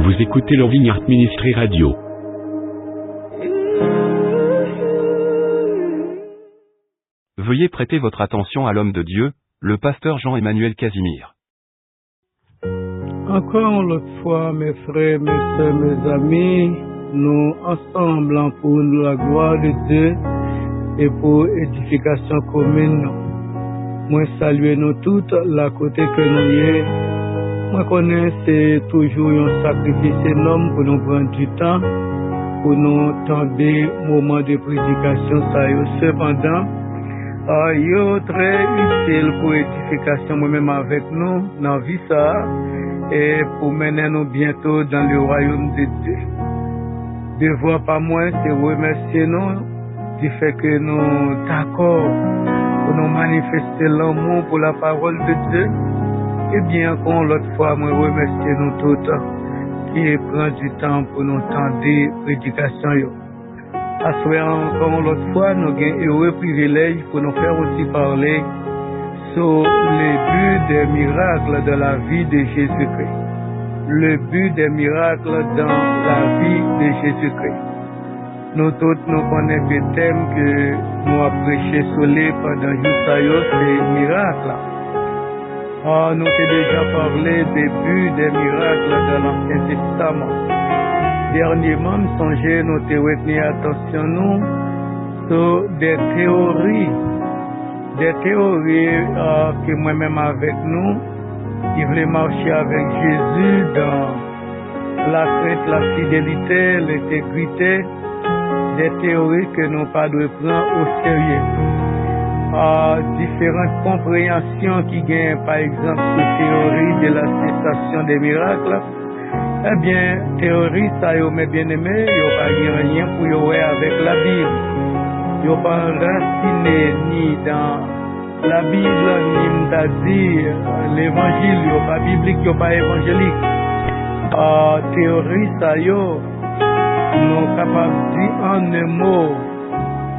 Vous écoutez le Vineyard Ministry Radio. Veuillez prêter votre attention à l'homme de Dieu, le pasteur Jean-Emmanuel Casimir. Encore l'autre fois, mes frères, mes soeurs, mes amis, nous ensemble pour la gloire de Dieu et pour édification commune. Moi saluer nous toutes, la côté que nous y est. Moi connais c'est toujours un sacrifice énorme pour nous prendre du temps, pour nous tendre des moments de prédication. Cependant, yo très utile pour édification moi-même avec nous dans la vie ça et pour mener nous bientôt dans le royaume de Dieu. Devoir pas moins c'est remercier nous du fait que nous d'accord pour nous manifester l'amour pour la parole de Dieu. Et bien encore l'autre fois, moi remercier nous toutes qui prend du temps pour nous tendre des prédications. Encore l'autre fois, nous avons un heureux privilège pour nous faire aussi parler sur le but des miracles de la vie de Jésus-Christ. Le but des miracles dans la vie de Jésus-Christ. Nous tous nous connaissons le thème que nous avons prêché sur les pendant le c'est miracles. Nous avons déjà parlé des buts des miracles de l'Ancien Testament. Dernièrement, nous songeons, nous avons retenu attention nous sur des théories que moi-même avec nous, qui voulaient marcher avec Jésus dans la crainte, la fidélité, l'intégrité, des théories que nous ne pas de prendre au sérieux. Différentes compréhensions qui gagnent, par exemple, la théorie de la cessation des miracles. Eh bien, théorie, ça y est, mes bien-aimés, il n'y a pas rien pour y avec la Bible. Il n'y a pas raciné ni dans la Bible, ni dans l'évangile, il n'y a pas biblique, il n'y a pas évangélique. Théorie, ça y est, nous sommes capables de dire en un mot,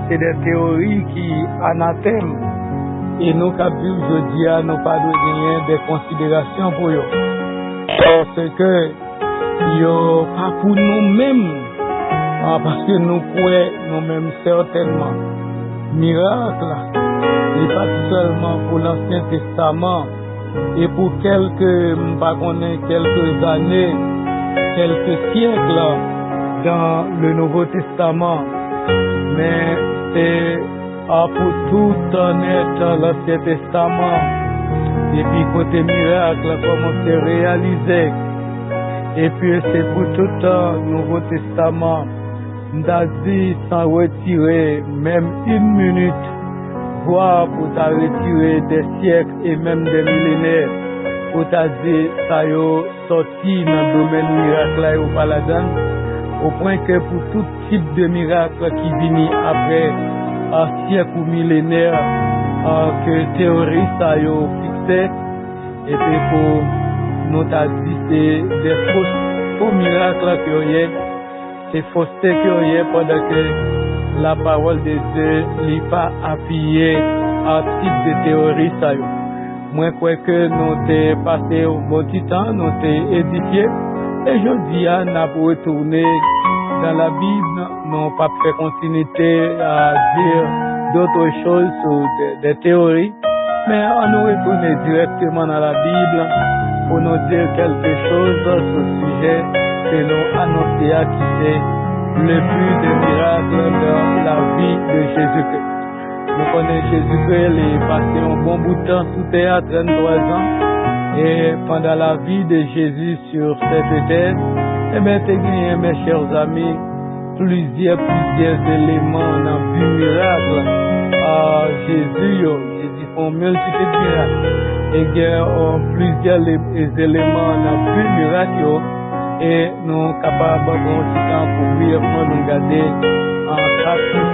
c'est des théories qui anathèment. Et nous, comme je dis, nous pas de rien des considérations pour eux. Parce que, yo pas pour nous-mêmes, parce que nous croyons nous-mêmes certainement. Miracle, n'est pas seulement pour l'Ancien Testament et pour quelques années, quelques siècles dans le Nouveau Testament, mais c'est pour tout honnête l'Ancien Testament et puis côté miracle comment c'est réalisé. Et puis c'est pour tout le Nouveau Testament, d'Asie sans retirer même une minute, voire pour t'a retirer des siècles et même des millénaires, pour t'a dire ça y est sorti dans le domaine miracle ou pas là-dedans, au point que pour tout type de miracle qui vient après un siècle ou millénaire, que théorie ça y est fixé, et puis pour nous t'a dit c'est des faux miracles qu'il y a, c'est fausseté qu'il y a pendant que la parole de Dieu n'est pas appuyée à type de théorie ça y est. Moi je crois que nous t'ai passé un bon petit temps, nous t'ai édifié et je dis à nous pour retourner dans la Bible, nous pas fait continuité à dire d'autres choses sur des théories, mais on nous retourner directement dans la Bible pour nous dire quelque chose sur ce sujet que nous annonçons à qui c'est le but des miracles dans la vie de Jésus-Christ. Nous connaissons Jésus-Christ, il est passé un bon bout de temps sous terre, 33 ans, et pendant la vie de Jésus sur cette terre, eh bien, mes chers amis, plusieurs éléments dans le but miracle. Jésus font multitude de miracles. Et il y a plusieurs éléments dans le but miracle. Et nous sommes capables de temps pour brièvement nous regarder en 4 ou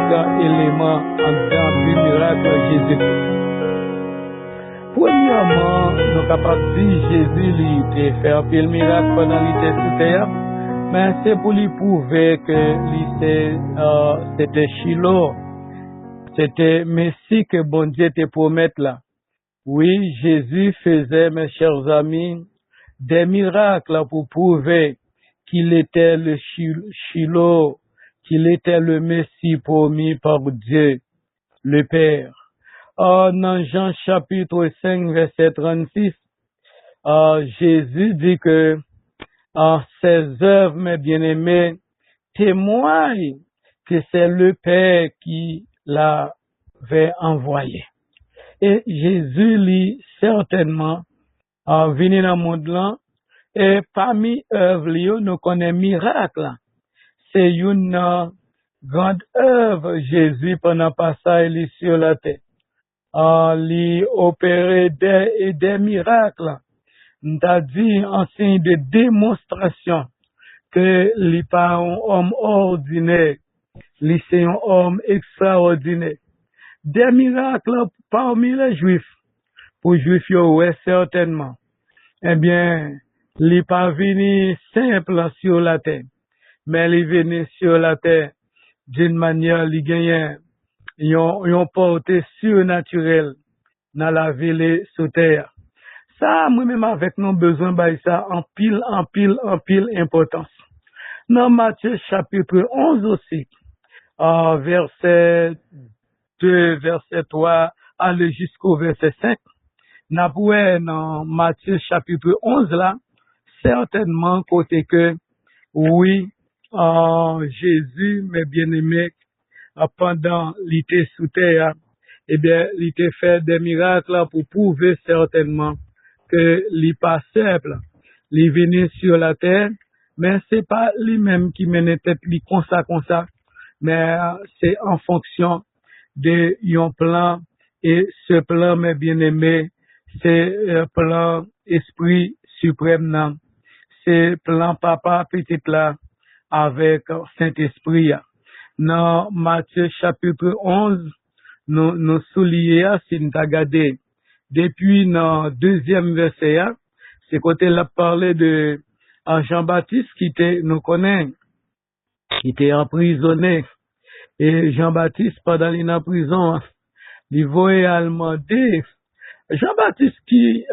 5 éléments dans le but miracle Jésus. Premièrement, nous sommes capables de dire Jésus lui a fait un peu le miracle pendant qu'il était sous terre. Mais c'est pour lui prouver que c'était Shiloh. C'était Messie que bon Dieu te promette là. Oui, Jésus faisait, mes chers amis, des miracles pour prouver qu'il était le Shiloh, qu'il était le Messie promis par Dieu, le Père. Dans Jean chapitre 5, verset 36, Jésus dit que ses œuvres, mes bien-aimés, témoignent que c'est le Père qui l'avait envoyé. Et Jésus, lui, certainement, venu dans le monde là, et parmi œuvres, nous connaissons miracle. C'est une grande œuvre, Jésus, pendant le passage sur la terre. Il opérait des miracles. Nous avons dit en signe de démonstration que il n'est pas un homme ordinaire, il c'est un homme extraordinaire. Des miracles parmi les Juifs. Pour les Juifs, ouais, certainement. Eh bien, il n'est pas venu simple sur la terre, mais il est venu sur la terre d'une manière, il gagne une portée surnaturelle dans la ville sous terre. Ça, moi-même, avec nos besoins, ça en pile importance. Dans Matthieu chapitre 11 aussi, verset 2, verset 3, aller jusqu'au verset 5, dans Matthieu chapitre 11 là, certainement côté que, oui, Jésus, mes bien-aimés, pendant l'été sous terre, eh bien, il était fait des miracles pour prouver certainement que il pas simple. Il est venu sur la terre, mais c'est pas lui-même qui menait tête lui comme ça, mais c'est en fonction de un plan, et ce plan, mes bien-aimés, c'est un plan esprit suprême, non? C'est plan papa petit là, avec Saint-Esprit. Dans Matthieu chapitre 11, nous soulignons, si nous regardons, depuis dans deuxième verset, c'est côté là parler de Jean-Baptiste qui était, nous connaissons, qui était emprisonné. Et Jean-Baptiste, pendant qu'il est en prison, il voyait demander, Jean-Baptiste qui,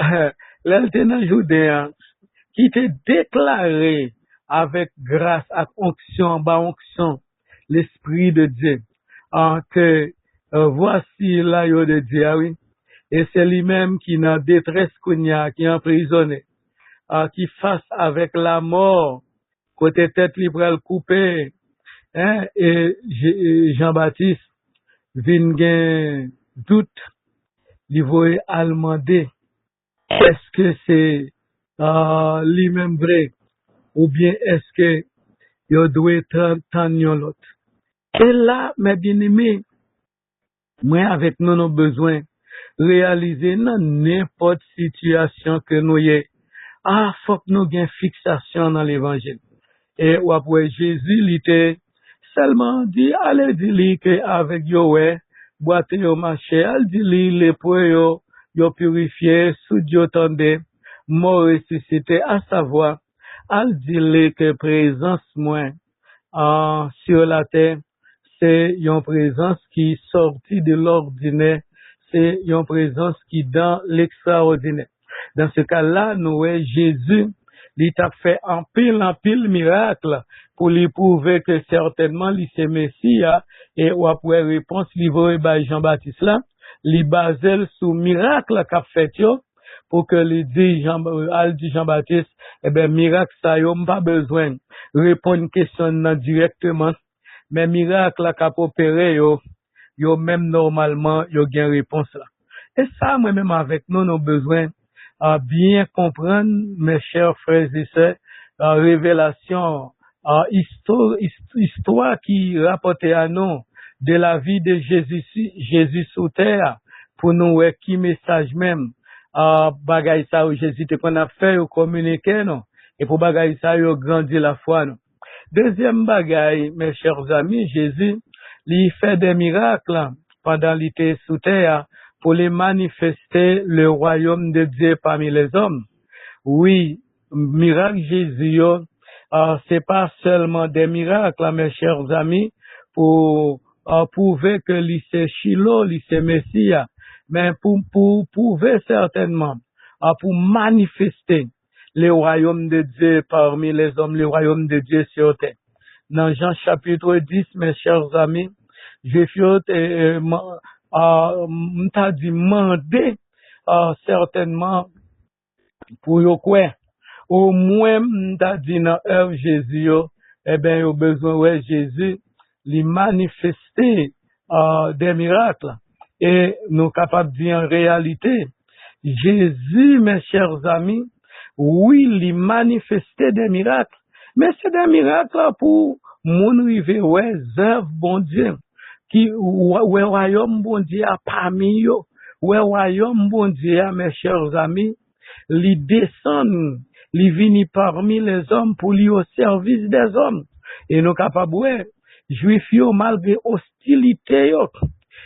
l'alternant Judéen, qui était déclaré avec grâce, avec onction, l'Esprit de Dieu, que voici l'agneau de Dieu, oui. Et c'est lui-même qui n'a détresse kounya, qui est emprisonné, qui face avec la mort, côté tête libre coupée, hein, et Jean-Baptiste vient gen doute, il voit demander, est-ce que c'est lui-même vrai, ou bien est-ce que il doit tendre l'autre. Et là, mes bien-aimés, moi avec nous, nos besoins, réaliser dans n'importe situation que nous y est. Faut que nous ayons une fixation dans l'évangile. Et après Jésus, il était seulement dit, allez dire que avec Yoé, boite yo marché, allez dire les poids yo purifié, sous Dieu tendé, mort ressuscité, à savoir, allez dire que présence moins sur la terre, c'est une présence qui sortit de l'ordinaire, c'est une présence qui dans l'extraordinaire. Dans ce cas-là, nous voyons Jésus, il a fait un pile miracle pour lui prouver que certainement il c'est Messie, et après réponse livrée par Jean-Baptiste là, il basé sur miracle qu'a fait pour que le dit Jean-Baptiste, eh ben miracle ça yo pas besoin répondre question directement, mais miracle qu'a opéré yo même normalement yo gain réponse là. Et ça moi même avec nous nos besoins à bien comprendre mes chers frères et sœurs, révélation, histoire qui rapportait à nous de la vie de Jésus sous terre pour nous ouais, qui message même bagay ça où Jésus te qu'on a fait ou communiquer non et pour bagay ça yo grandi la foi non. Deuxième bagay mes chers amis, Jésus il fait des miracles pendant l'été sous terre pour les manifester le royaume de Dieu parmi les hommes. Oui, miracle Jésus, c'est pas seulement des miracles, mes chers amis, pour prouver que c'est Shiloh, c'est Messia, mais pour prouver certainement, pour manifester le royaume de Dieu parmi les hommes, le royaume de Dieu sur terre. Dans Jean chapitre 10, mes chers amis, je suis m'ta dit demander certainement pour yo quoi. Au moins m'ta dit dans œuvre Jésus yo, eh ben yo besoin ouais Jésus lui manifester des miracles et nous capables de dire en réalité Jésus, mes chers amis, oui, lui manifester des miracles, mais c'est des miracles pour mon river ouais œuvre bon Dieu qui ouais royaume bon Dieu a parmi yo, ouais royaume bon Dieu mes chers amis, lui descend, lui vient parmi les hommes pour lui au service des hommes et nous capables ouais juifs yo malgré hostilité yo,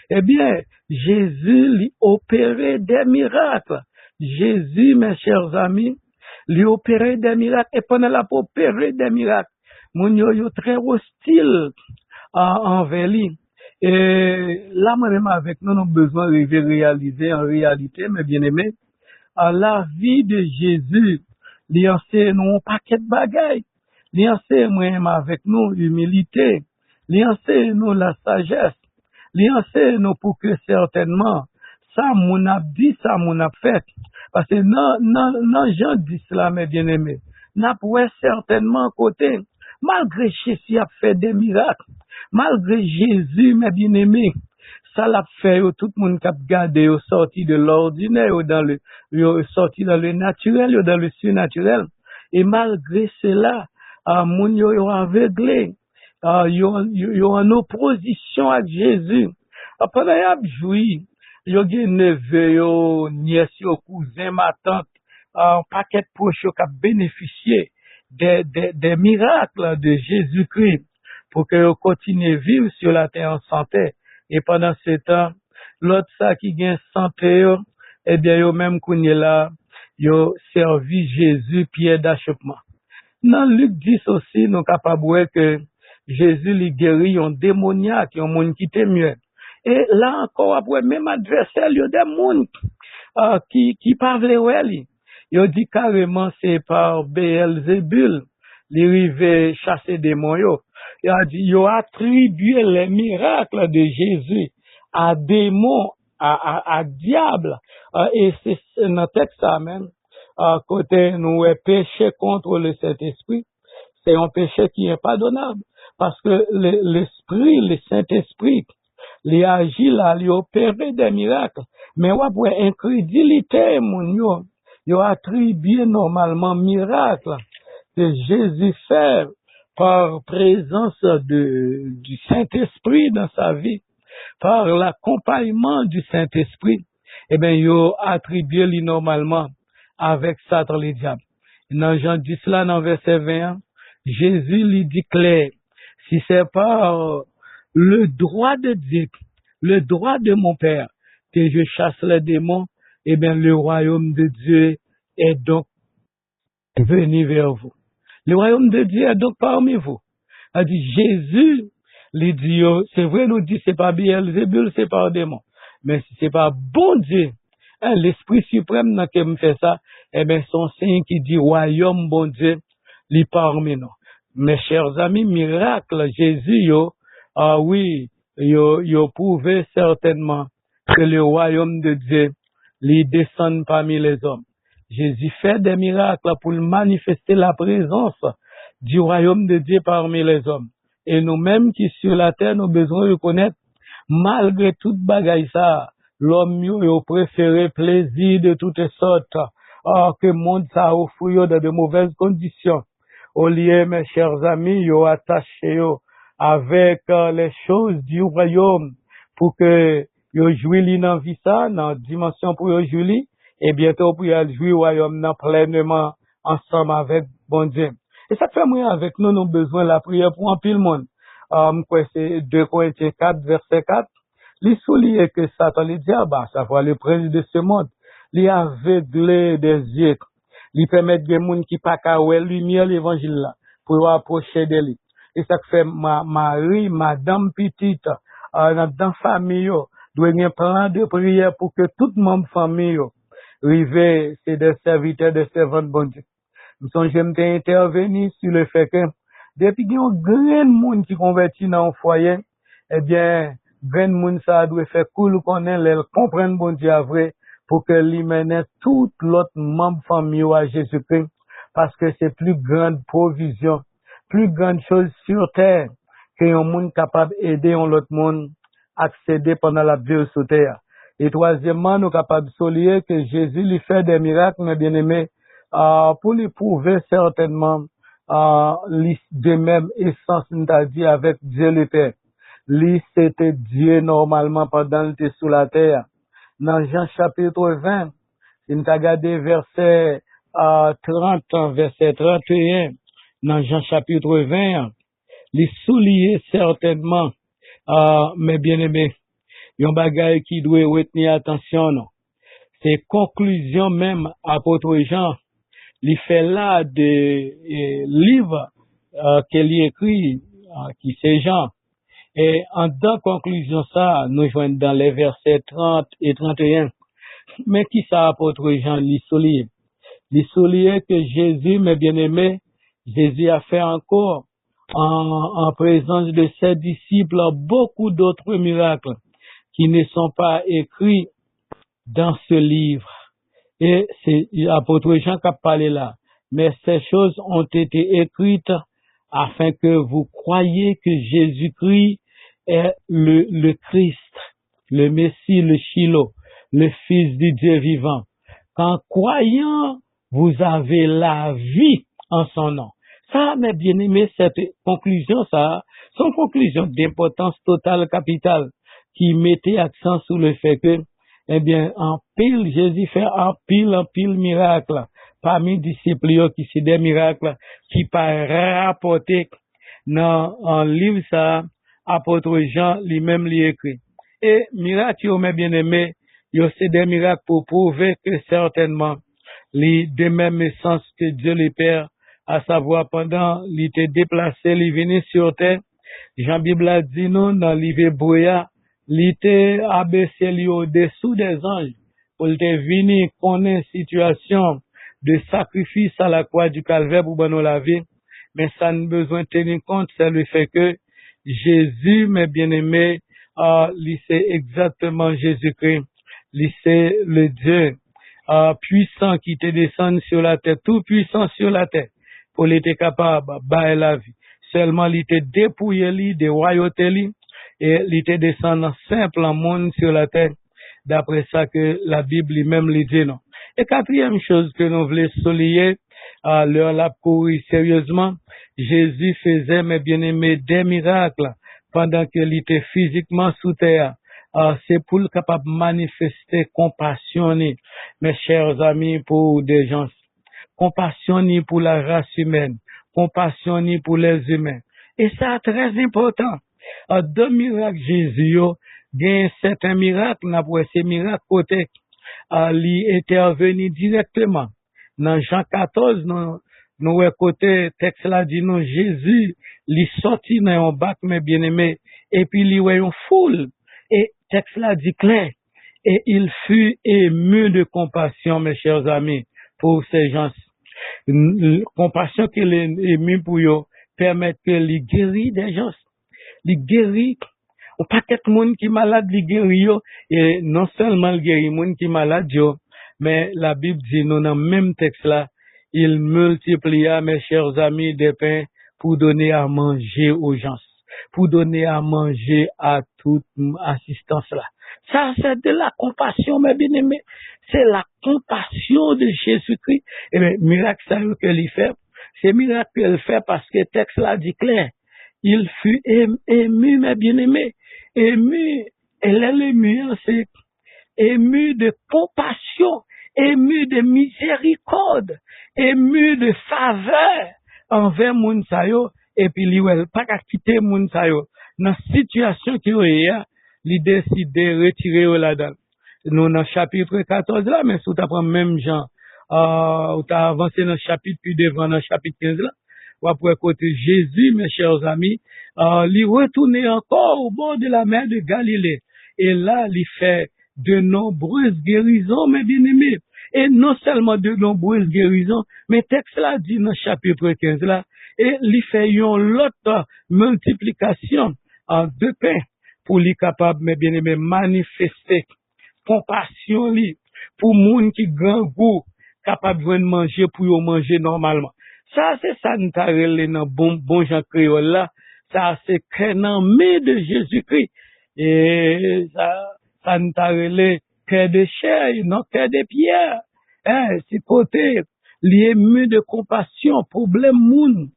eh bien Jésus lui opérait des miracles. Jésus, mes chers amis, lui opérait des miracles. Et pendant la opérer des miracles, mon yo très hostile envers lui. Et là, même avec nous, nous avons besoin de réaliser en réalité, mes bien-aimés, la vie de Jésus, lui enseigne un paquet de bagailles. Lui enseigne même avec nous l'humilité. Lui enseigne nous la sagesse. Lui enseigne nous pour que certainement, ça mon a dit, ça mon a fait. Parce que non, Jean dit cela, mes bien-aimés. N'a pas certainement côté, malgré Jésus a fait des miracles, malgré Jésus, mes bien-aimés, ça l'a fait, tout le monde qui a gardé, sorti de l'ordinaire, sorti dans le naturel, dans le surnaturel. Et malgré cela, moun yo aveuglé, yo en opposition avec Jésus. Pendant y a joui, yo gen neveu yo, nièce yo, cousin, ma tante, un paquet proche yo qui a bénéficié des miracles de Jésus-Christ pour que yo continue vivre sur la terre en santé. Et pendant ce temps, l'autre ça qui gen santé yo, eh bien yo même kounye là, yo servi Jésus pied d'achoppement. Dans Luc 10 aussi, nous capables que Jésus lui guérit un démoniaque, un monde qui était mieux. Et là encore, après, même adversaire, il y a des gens qui parlent lui. Il dit carrément, c'est par Béelzébul, il arrive chasser des démons. Il a dit, il a attribué les miracles de Jésus à démons, à diable. Et c'est dans le texte ça même. Côté nous péché contre le Saint-Esprit, c'est un péché qui est pardonnable. Parce que l'Esprit, le Saint-Esprit, il agit là, il opère des miracles. Mais pour incrédulité, il attribue normalement miracle que Jésus fait par présence du Saint-Esprit dans sa vie, par l'accompagnement du Saint-Esprit. Eh bien, il attribue normalement avec Satan le diable. Dans Jean 10 là, dans verset 21, Jésus lui dit clair, si c'est pas le droit de Dieu, le droit de mon Père, que je chasse les démons, eh bien, le royaume de Dieu est donc venu vers vous. Le royaume de Dieu est donc parmi vous. A dit Jésus, lui dit, c'est vrai, nous dit, c'est pas Béelzébul, c'est pas un démon. Mais si c'est pas bon Dieu, l'Esprit suprême dans qui me fait ça, eh bien, son signe qui dit royaume bon Dieu, lui parmi nous. Mes chers amis, miracle, Jésus, oui, yo prouvé certainement que le royaume de Dieu, lui descend parmi les hommes. Jésus fait des miracles pour manifester la présence du royaume de Dieu parmi les hommes. Et nous-mêmes qui sur la terre, nous besoin de reconnaître, malgré toute bagaille ça, l'homme yo préféré plaisir de toutes sortes, que le monde ça offre dans de mauvaises conditions. Au lieu, mes chers amis, yo attaché avec les choses du royaume pour que yo jouit dans vie ça, dans dimension pour yo jouir, et bientôt pour y jouer royaume pleinement ensemble avec bon Dieu. Et ça fait moi avec nous, nous besoin de la prière pour un pile monde. C'est 2 Corinthiens 4, verset 4. Il souligne que Satan, le diable, ça va le prince de ce monde, il aveugle des yeux, il permet des gens qui pas qu'à voir lumière l'évangile là, pour approcher de lui. Et ça fait Marie, madame petite, dans famille, doit y avoir un plan de prière pour que toute membre famille, rive, c'est des serviteurs, des servants de bon Dieu. Je songe m'te intervenir sur le fait que depuis qu'il y a un grand monde qui convertit dans un foyer, eh bien, grand monde ça doit faire cool qu'on ait comprendre bon Dieu vrai pour que lui mène tout l'autre membre famille à Jésus-Christ parce que c'est plus grande provision, plus grande chose sur terre que un monde capable d'aider un autre monde accéder pendant la vie sur terre. Et troisièmement, nous capables de souligner que Jésus lui fait des miracles, mes bien-aimés, pour lui prouver certainement de même essence, c'est-à-dire avec Dieu le Père. Lui, c'était Dieu normalement pendant qu'il était sous la terre. Dans Jean chapitre 20, il t'a regardé verset 30, verset 31, dans Jean chapitre 20, il souligne certainement, mes bien-aimés, yon bagay qui doit retenir attention, non. C'est conclusion même, apôtre Jean, il fait là des livres qu'il écrit, qui c'est Jean. Et en dans conclusion ça, nous joignons dans les versets 30 et 31. Mais qui ça, apôtre Jean, il souligne? Il souligne que Jésus, mes bien-aimés, Jésus a fait encore, en présence de ses disciples, beaucoup d'autres miracles qui ne sont pas écrits dans ce livre. Et c'est l'apôtre Jean qui a parlé là. Mais ces choses ont été écrites afin que vous croyiez que Jésus-Christ est le Christ, le Messie, le Shiloh, le Fils du Dieu vivant. Qu'en croyant, vous avez la vie en son nom. Ça, mes bien-aimés, cette conclusion, ça, c'est une conclusion d'importance totale, capitale, qui mettait accent sur le fait que, eh bien, en pile, Jésus fait en pile miracle. Parmi les disciples, qui c'est des miracles qui par rapporté dans un livre, ça, apôtre Jean, lui-même, lui écrit. Et miracle, mes bien-aimés, c'est des miracles pour prouver que certainement, les de même sens que Dieu le Père, à savoir pendant il était déplacé, il venait sur terre, Jean Bible a dit non, dans l'Ivé Brouillard, il était abaissé au-dessous des anges, pour le venir connaître situation de sacrifice à la croix du calvaire pour nous la vie, mais ça n'a besoin de tenir compte, c'est le fait que Jésus, mes bien-aimés, c'est exactement Jésus-Christ, c'est le Dieu puissant qui te descend sur la terre, tout puissant sur la terre, pour l'être capable de bailler la vie. Seulement, il était dépouillé de royauté, et il était descendant simple en monde sur la terre, d'après ça que la Bible lui-même lui dit non. Et quatrième chose que nous voulons souligner, leur la courir sérieusement, Jésus faisait, mes bien-aimés, des miracles pendant qu'il était physiquement sous terre. C'est pour le capable de manifester compassion, mes chers amis, pour des gens. Compassion pour la race humaine. Compassion pour les humains. Et ça, très important. Deux miracles Jésus, il y a certains miracles, n'après ces miracles, côté, il intervenu directement. Dans Jean 14, nous, côté, texte là dit, non, Jésus, il sorti dans un bac, mes bien-aimés, et puis il y a une foule. Et texte là dit clair. Et il fut ému de compassion, mes chers amis, pour ces gens. Compassion qu'il est ému pour eux, permet que les guérit des gens. Les guérit, ou pas quelque monde qui est malade, les guérit, et non seulement les guérit, monde qui est malade, mais la Bible dit, nous, dans le même texte là, il multiplia, mes chers amis, des pains pour donner à manger aux gens, pour donner à manger à toute assistance là. Ça, c'est de la compassion, mes bien-aimés. C'est la compassion de Jésus-Christ. Et bien, miracle, ça qu'il fait. C'est miracle qu'il fait parce que le texte là dit clair. Il fut ému, mes bien-aimés. Ému, elle est ému, c'est ému de compassion, ému de miséricorde, ému de faveur envers moun sa yo, et puis il n'a pas qu'à quitter moun sa yo. Dans la situation qu'il y a, il décide de retirer là-dedans. Nous, dans le chapitre 14 là, mais si tu apprends même Jean, tu as avancé dans le chapitre, puis devant dans le chapitre 15 là, ou après côté Jésus, mes chers amis, il retourne encore au bord de la mer de Galilée. Et là, il fait de nombreuses guérisons, mes bien-aimés. Et non seulement de nombreuses guérisons, mais texte là dit dans chapitre 15 là, et il fait une l'autre multiplication en deux pains pour lui capable, mes bien-aimés, manifester compassion li pour moun qui grand goût capable de manger pour yo manger normalement. Ça c'est ça nous t'a relé dans bon Jean créole là, ça c'est que dans mais de Jésus-Christ et ça nous t'a relé cœur de chair, non cœur de pierre. C'est côté l'ému de compassion problème moun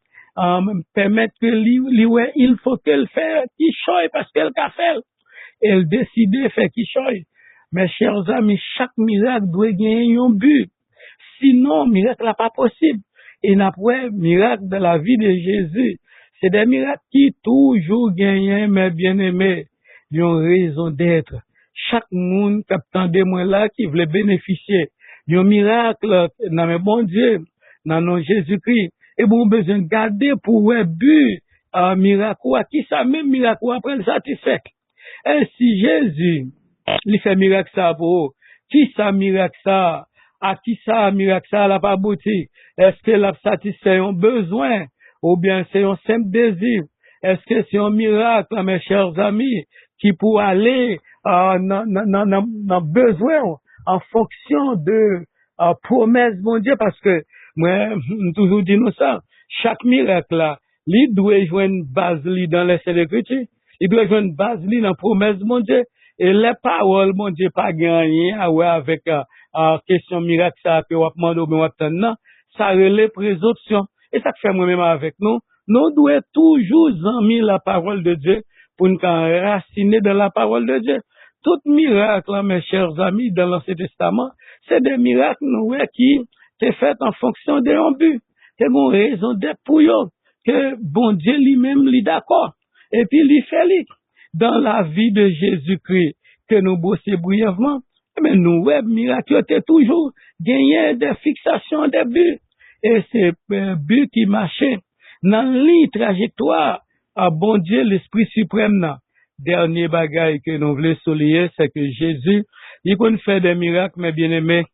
permettre que ouais, il faut qu'elle fasse qui choye parce qu'elle a fait elle décide de faire qui choye. Mes chers amis, chaque miracle doit gagner un but. Sinon, miracle n'est pas possible. Et après, miracle de la vie de Jésus, c'est des miracles qui toujours gagnent, mes bien-aimés, ils ont raison d'être. Chaque monde qui attendait moi là, qui voulait bénéficier d'un miracle, dans le bon Dieu, dans le nom de Jésus-Christ, et bon, besoin de garder pour un but, un miracle, qui ça même miracle après le satisfait. Et si Jésus, il fait miracle ça pour qui ça miracle ça à qui ça miracle ça l'a pas abouti est-ce que l'a satisfait un besoin ou bien c'est un simple désir est-ce que c'est un miracle mes chers amis qui pour aller dans besoin en fonction de promesse mon Dieu parce que moi toujours dis nous ça chaque miracle là il doit jouer une base dans les Écritures il doit jouer une base dans promesse mon Dieu. Et les paroles, mon Dieu, pas gagné avec question miracle, ça peut demander ou bien non, ça relève présomption. Et ça fait moi-même avec nous. Nous devons toujours aimer la parole de Dieu pour nous enraciner dans la parole de Dieu. Tout miracle, mes chers amis, dans l'Ancien Testament, c'est des miracles nous, qui sont faits en fonction d'un but. C'est une raison d'être pour eux, que bon Dieu lui-même est d'accord. Et puis, il fait lui. Dans la vie de Jésus-Christ, que nous bossons brièvement, mais nous, miracle, c'est toujours gagner des fixations, des buts. Et c'est un but qui marchait dans la trajectoire à bon Dieu, l'Esprit suprême. Dernier bagaille que nous voulons souligner, c'est que Jésus, il peut faire des miracles, mes bien-aimés,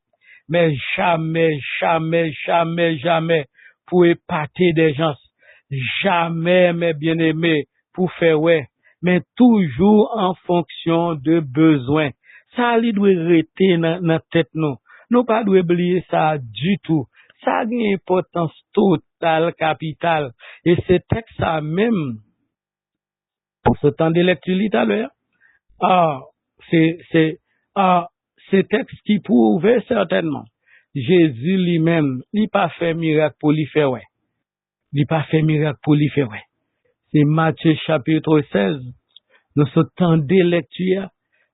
mais jamais pour épater des gens. Jamais, mes bien-aimés, pour faire mais toujours en fonction de besoins. Ça, il doit rester dans la tête, nous. Nous pas doit oublier ça du tout. Ça a une importance totale, capitale. Et c'est texte ça même, pour ce temps de lecture tout à l'heure, c'est texte qui prouvait certainement. Jésus lui-même, il pas fait miracle pour lui faire ouais. Il pas fait miracle pour lui faire ouais. C'est Matthieu chapitre 16. Nous sommes temps de lecture.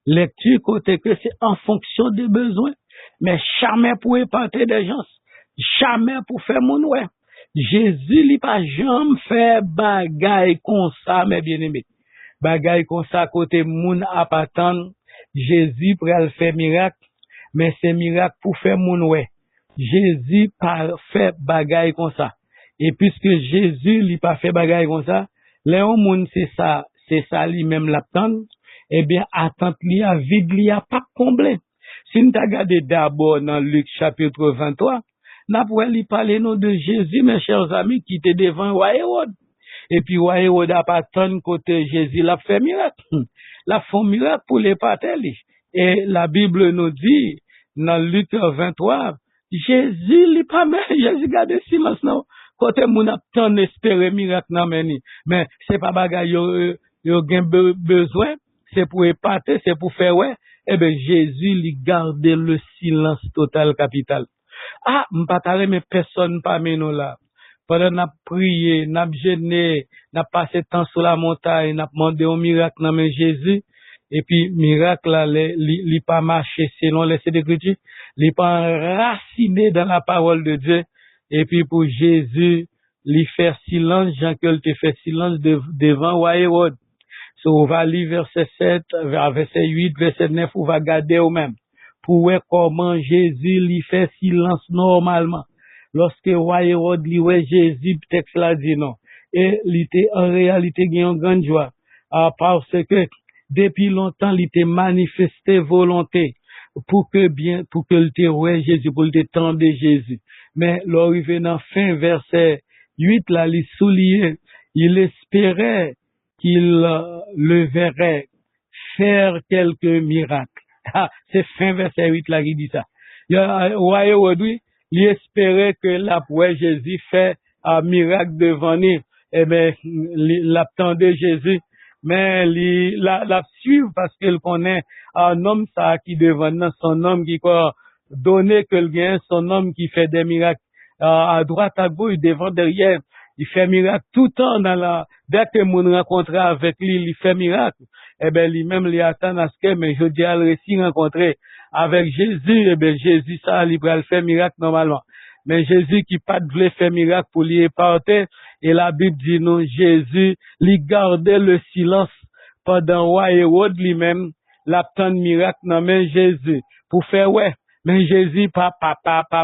Lecture côté que c'est en fonction des besoins. Mais jamais pour épater des gens. Jamais pour faire mon ouais. Jésus, il pas jamais fait bagaille comme ça, mes bien-aimés. Bagaille comme ça côté moun apatan. Jésus pour faire miracle. Mais c'est miracle pour faire mon ouais. Jésus pas fait bagaille comme ça. Et puisque Jésus, il pas fait bagaille comme ça, Léon moun c'est ça lui-même l'attendre, eh bien, attente li a vide li a pas comblé. Si nous regardons d'abord dans Luc chapitre 23, n'a pas li parler nom de Jésus, mes chers amis, qui était devant roi Hérode. Et puis, roi Hérode a pas tant côté Jésus l'a fait miracle. L'a fait miracle pour les patels. Et la Bible nous dit, dans Luc 23, Jésus li pas même, Jésus garde silence non. Côté moun a tant espérer miracle nan meni. Mais c'est pas bagay yo gen besoin, c'est pour épater, c'est pour faire ouais. Eh ben Jésus lui garde le silence total capital. M'pa tare mais personne parmi nous là. Pendant n'a prié, n'a jeûné, n'a passé temps sur la montagne, n'a demandé un miracle nan men Jésus. Et puis miracle là li pas marché selon les Écritures, li pas enraciné dans la parole de Dieu. Et puis pour Jésus, lui faire silence, Jean que te fait silence devant roi Hérode. On va lire verset 7, verset 8, verset 9, on va garder au même. Pour voir comment Jésus lui fait silence normalement. Lorsque roi Hérode lui voit Jésus, texte là dit non. Et il était en réalité une grande joie. Parce que depuis longtemps, il était manifesté volonté. pour que le te ouais Jésus, pour le te tendre Jésus. Mais l'arrivée dans fin verset 8 là, il soulignait, il espérait qu'il le verrait faire quelques miracles. Ah, c'est fin verset 8 là qui dit ça. Aujourd'hui, il espérait que la ouais Jésus fait un miracle devant lui. Eh ben, l'attendait Jésus, mais la suivre parce qu'il connaît un homme ça qui devant nous, son homme qui quoi donné que le gain, son homme qui fait des miracles à droite, à gauche, devant, derrière. Il fait miracle tout le temps dès que mon rencontre avec lui, il fait miracle. Eh ben, lui-même, il attend à ce que, mais je dis à le récit rencontrer avec Jésus, eh ben, Jésus, ça, il va le faire miracle normalement. Mais Jésus qui pas voulait faire miracle pour lui éparter, et la Bible dit non, Jésus, il gardait le silence pendant roi Hérode lui-même, l'attend miracle non mais Jésus, pour faire ouais. Mais Jésus, pas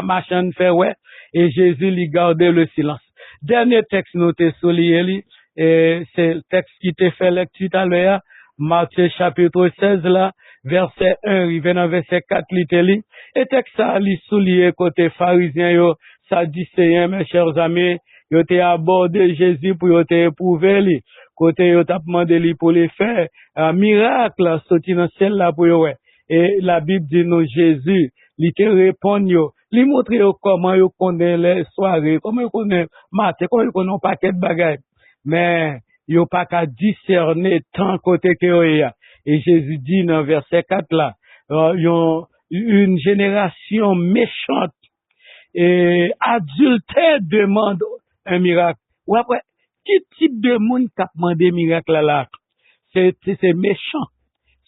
machin faire ouais, et Jésus, il gardait le silence. Dernier texte noté souligné, et c'est le texte qui t'a fait lecture tout à l'heure, Matthieu chapitre 16 là, verset 1, il vient dans verset 4 littéralement. Et texte ça, il souligne côté pharisien, yo, sadducéen, mes chers amis, yo t'ai abordé Jésus pour yo t'ai éprouvé lui. Côté yo t'a demandé lui pour les faire, un miracle, sorti dans ciel là pour yo, ouais. Et la Bible dit nous, Jésus, il te répond yo, il montre yo comment yo connaît les soirées, comment yo connaît matin, comment yo connaît un paquet de bagages. Mais, yo pas qu'à discerner tant côté que yo y a. Et Jésus dit dans verset 4 là, une génération méchante et adultère demande un miracle. Ou après, quel type de monde qui a demandé miracle là? C'est méchant,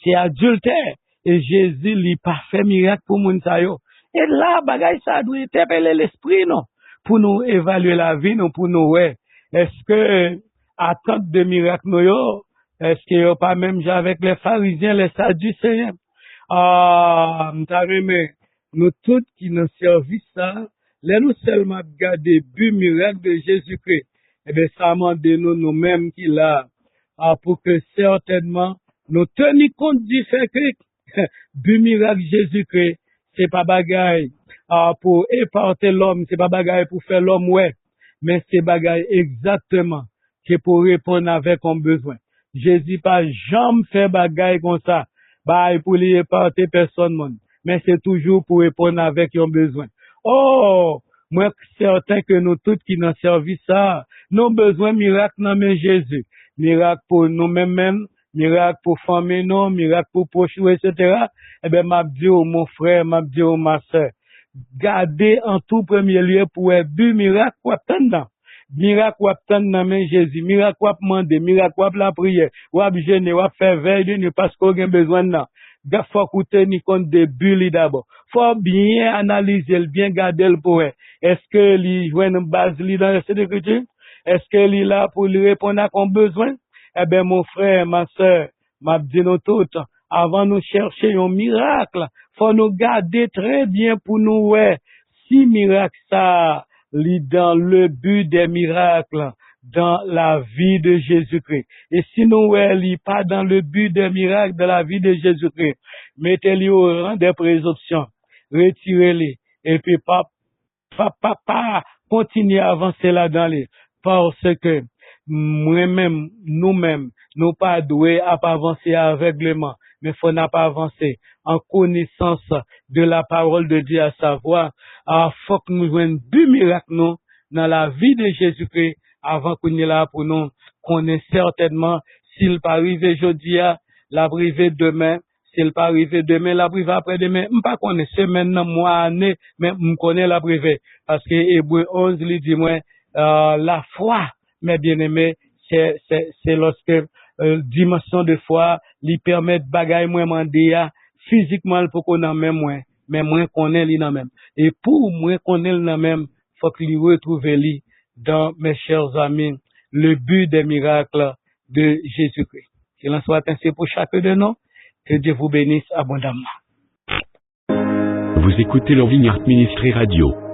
c'est adultère. Et Jésus lui pas fait miracle pour moun sa yo. Et là, bagay ça doit interpeller l'esprit, non? Pour nous évaluer la vie, non? Pour nous, ouais. Est-ce que, attente de miracle, non, yo? Est-ce qu'il n'y a pas même avec les pharisiens, les sadducéens? Ah, nous tous qui nous servissent ça, là, nous seulement garder but miracle de Jésus-Christ. Eh bien, ça m'a de nous-mêmes qui là, pour que certainement, nous tenions compte du fait que, but miracle Jésus-Christ, c'est pas bagaille, pour éparter l'homme, c'est pas bagaille pour faire l'homme, ouais. Mais c'est bagaille exactement, c'est pour répondre avec un besoin. Jésus pas jamais fait bagaille comme ça, pour lui éparter personne, mais c'est toujours pour répondre avec un besoin. Oh, moi, certain que nous tous qui nous servons ça, nous besoin miracle dans mais Jésus. Miracle pour nous-mêmes, miracle pour famille, non, miracle pour proches, etc. Eh bien, m'a dit mon frère, m'a dit ma soeur, gardez en tout premier lieu pour un but miracle ou attendre. Miracle ou attendre dans mais Jésus, miracle ou demander, miracle ou la prière, ou jeûner, ou faire veille de nuit parce qu'on a besoin de ça. Il faut qu'on tienne compte des buts d'abord. Faut bien analyser, bien garder le pour. Est-ce que lui joue une base dans cette écriture? Est-ce que lui là pour lui répondre à son besoin? Eh bien, mon frère, ma soeur, m'a dit nous toutes, avant nous chercher un miracle, faut nous garder très bien pour nous, ouais, si miracle ça, lit dans le but des miracles, dans la vie de Jésus-Christ. Et si nous, ouais, lit pas dans le but des miracles de la vie de Jésus-Christ, mettez-les au rang des présomptions, retirez-les, et puis pas, continuez à avancer là-dedans les, parce que, moi-même, nous-mêmes, nous pas doués à pas avancer aveuglément, mais faut n'a pas avancer en connaissance de la parole de Dieu, à savoir, faut que nous jouions du miracle, nous, dans la vie de Jésus-Christ, avant qu'on est là pour nous, qu'on est certainement, s'il pas arrivé aujourd'hui, la privé demain, s'il pas arrivé demain, la privé après-demain, pas qu'on est semaine, mois, année, mais on connaît la privé. Parce que Hébreu 11, il dit, moi, la foi, mes bien-aimés, c'est lorsque dimension de foi lui permet de bagaille moins mandé physiquement pour qu'on en même moins, mais moins qu'on est lui dans même. Et pour moins qu'on est dans même, faut qu'il retrouve lui dans mes chers amis le but des miracles de Jésus-Christ. Qu'il en soit ainsi pour chacun de nous. Que Dieu vous bénisse abondamment. Vous écoutez le Vineyard Ministry Radio.